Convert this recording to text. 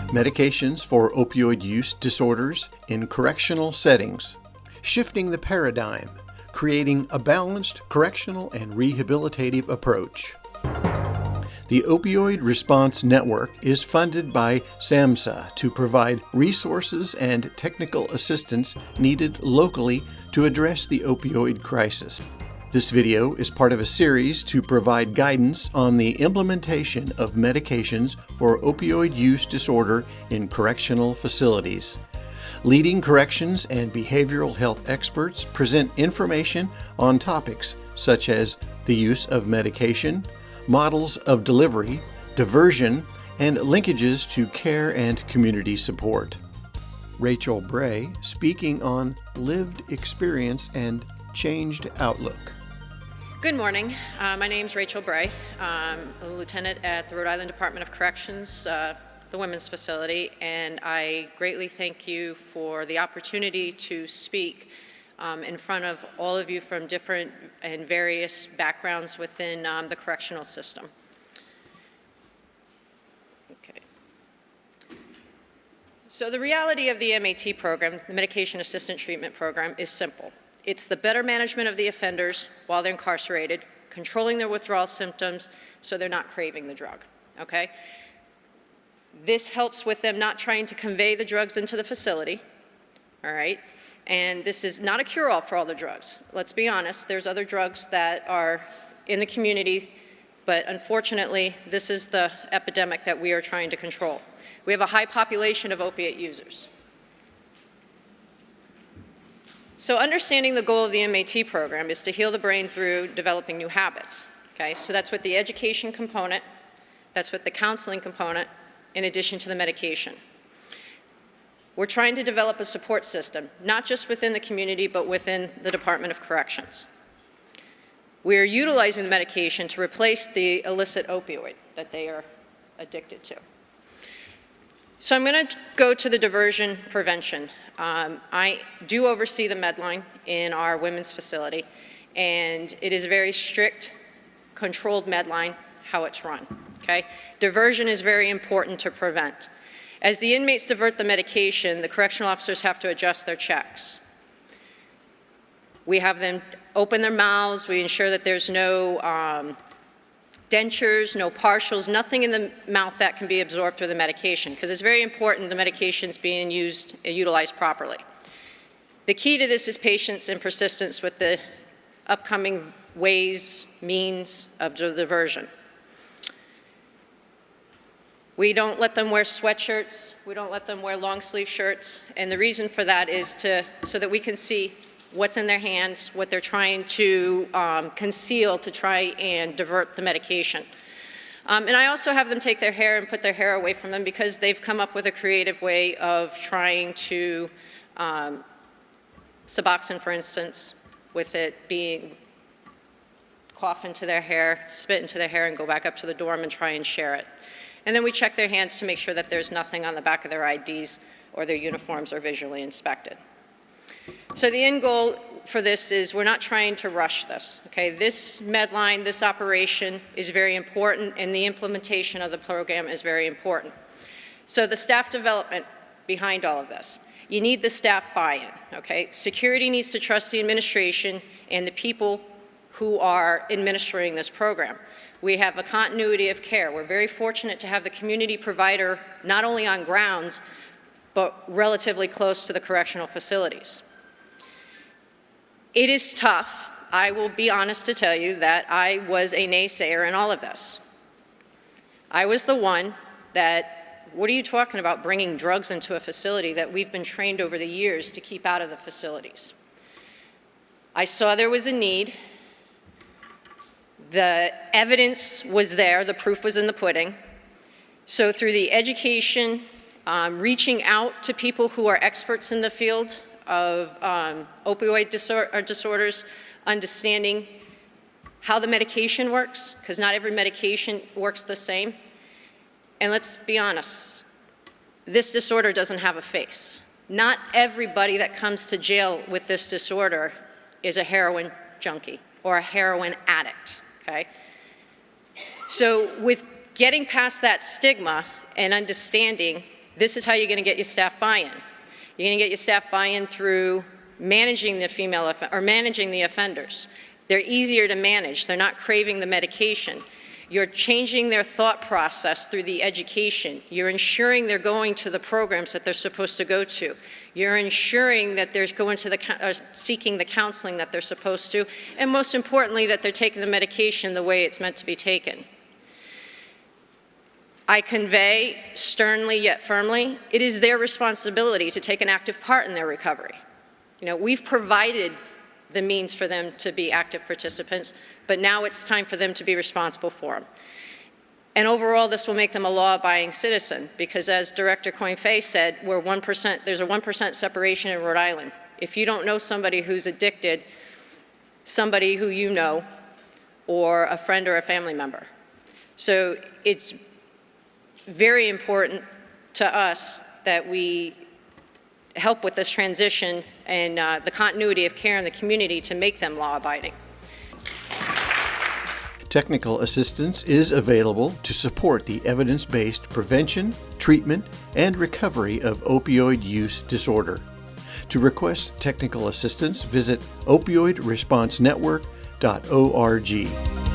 Medications for opioid use disorders in correctional settings. Shifting the paradigm, creating a balanced correctional and rehabilitative approach. The Opioid Response Network is funded by SAMHSA to provide resources and technical assistance needed locally to address the opioid crisis. This video is part of a series to provide guidance on the implementation of medications for opioid use disorder in correctional facilities. Leading corrections and behavioral health experts present information on topics such as the use of medication, models of delivery, diversion, and linkages to care and community support. Rachel Bray speaking on lived experience and changed outlook. Good morning. My name is Rachel Bray. I'm a lieutenant at the Rhode Island Department of Corrections, the women's facility, and I greatly thank you for the opportunity to speak in front of all of you from different and various backgrounds within the correctional system. Okay. So the reality of the MAT program, the Medication Assisted Treatment Program, is simple. It's the better management of the offenders while they're incarcerated, controlling their withdrawal symptoms so they're not craving the drug, okay? This helps with them not trying to convey the drugs into the facility, all right? And this is not a cure-all for all the drugs. Let's be honest, there's other drugs that are in the community, but unfortunately, this is the epidemic that we are trying to control. We have a high population of opiate users. So understanding the goal of the MAT program is to heal the brain through developing new habits, okay? So that's what the education component, that's what the counseling component, in addition to the medication. We're trying to develop a support system, not just within the community, but within the Department of Corrections. We're utilizing the medication to replace the illicit opioid that they are addicted to. So I'm going to go to the diversion prevention. I do oversee the Medline in our women's facility, and it is a very strict, controlled Medline, how it's run, okay? Diversion is very important to prevent. As the inmates divert the medication, the correctional officers have to adjust their checks. We have them open their mouths. We ensure that there's no dentures, no partials, nothing in the mouth that can be absorbed through the medication, because it's very important the medication's being used and utilized properly. The key to this is patience and persistence with the upcoming ways, means of diversion. We don't let them wear sweatshirts. We don't let them wear long sleeve shirts. And the reason for that is so that we can see what's in their hands, what they're trying to conceal to try and divert the medication. And I also have them take their hair and put their hair away from them because they've come up with a creative way of trying to, Suboxone, for instance, with it being cough into their hair, spit into their hair, and go back up to the dorm and try and share it. And then we check their hands to make sure that there's nothing on the back of their IDs or their uniforms are visually inspected. So the end goal for this is we're not trying to rush this, okay? This Medline, this operation is very important, and the implementation of the program is very important. So the staff development behind all of this. You need the staff buy-in, okay? Security needs to trust the administration and the people who are administering this program. We have a continuity of care. We're very fortunate to have the community provider not only on grounds, but relatively close to the correctional facilities. It is tough. I will be honest to tell you that I was a naysayer in all of this. I was the one that, what are you talking about bringing drugs into a facility that we've been trained over the years to keep out of the facilities? I saw there was a need. The evidence was there, the proof was in the pudding. So through the education, reaching out to people who are experts in the field of opioid disorders, understanding how the medication works, because not every medication works the same. And let's be honest, this disorder doesn't have a face. Not everybody that comes to jail with this disorder is a heroin junkie or a heroin addict. Okay? So with getting past that stigma and understanding This is how you're going to get your staff buy-in. You're going to get your staff buy-in through managing managing the offenders. They're easier to manage. They're not craving the medication. You're changing their thought process through the education. You're ensuring they're going to the programs that they're supposed to go to. You're ensuring that they're going to seeking the counseling that they're supposed to, and most importantly, that they're taking the medication the way it's meant to be taken. I convey sternly yet firmly, it is their responsibility to take an active part in their recovery. We've provided the means for them to be active participants, but now it's time for them to be responsible for them. And overall, this will make them a law-abiding citizen, because as Director Coinfey said, there's a 1% separation in Rhode Island. If you don't know somebody who's addicted, somebody who you know, or a friend or a family member. So it's very important to us that we help with this transition and the continuity of care in the community to make them law-abiding. Technical assistance is available to support the evidence-based prevention, treatment, and recovery of opioid use disorder. To request technical assistance, visit opioidresponsenetwork.org.